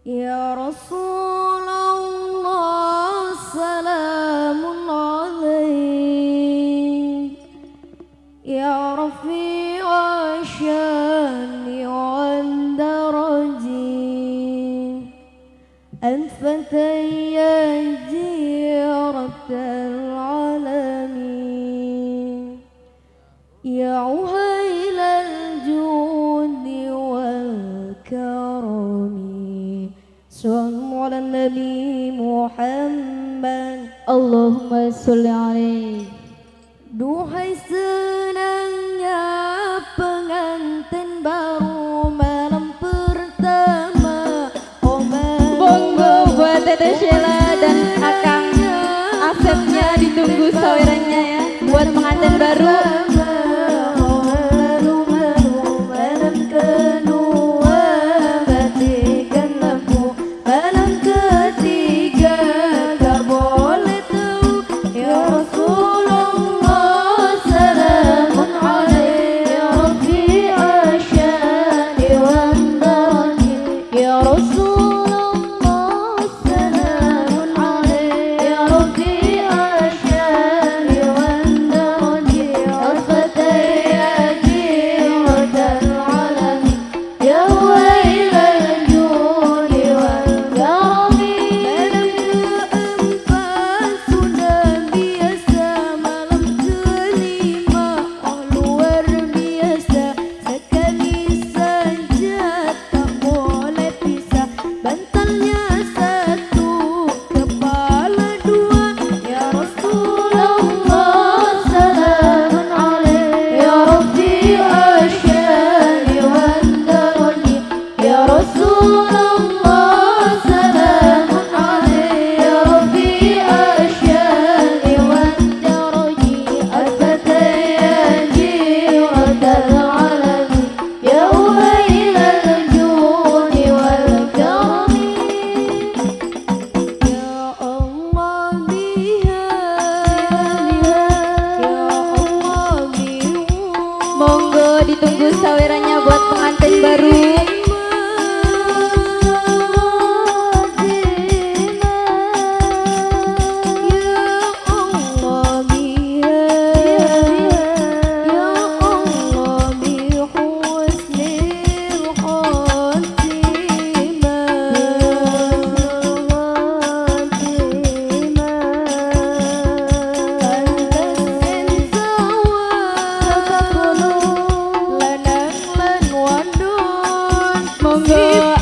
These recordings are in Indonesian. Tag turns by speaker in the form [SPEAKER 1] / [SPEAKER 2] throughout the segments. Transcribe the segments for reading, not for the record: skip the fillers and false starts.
[SPEAKER 1] Ya Rasulullah salamun alaik Ya Rafiq asyani wa daraji Anfataya jiratal alamin Ya uhailal judi wal karami Sallu ala Nabi Muhammad
[SPEAKER 2] Allahumma sholli alaihi.
[SPEAKER 1] Duhai senangnya pengantin baru malam pertama
[SPEAKER 2] Bongo buat Tete Sheila dan Akang Asepnya ditunggu sawerannya ya buat pengantin baru. Ditunggu sawerannya buat pengantin baru.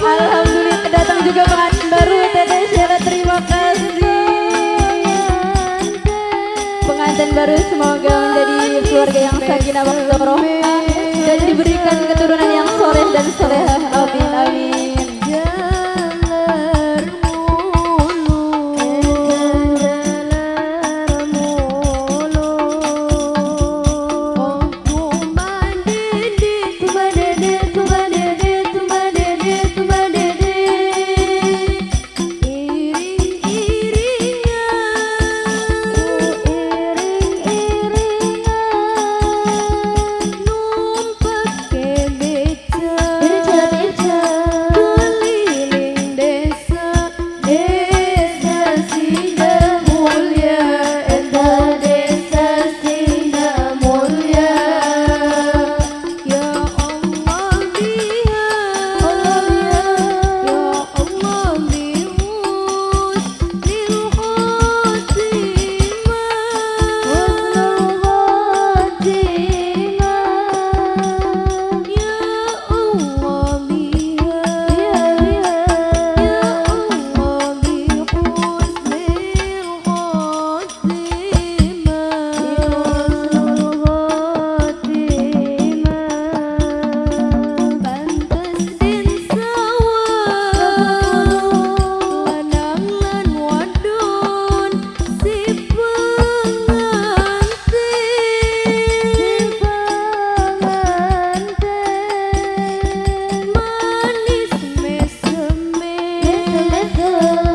[SPEAKER 2] Alhamdulillah datang juga pengantin baru Tete Sheila, terima kasih. Pengantin baru semoga menjadi keluarga yang sakinah mawaddah dan diberikan keturunan yang soleh dan solehah. Amin amin. Good.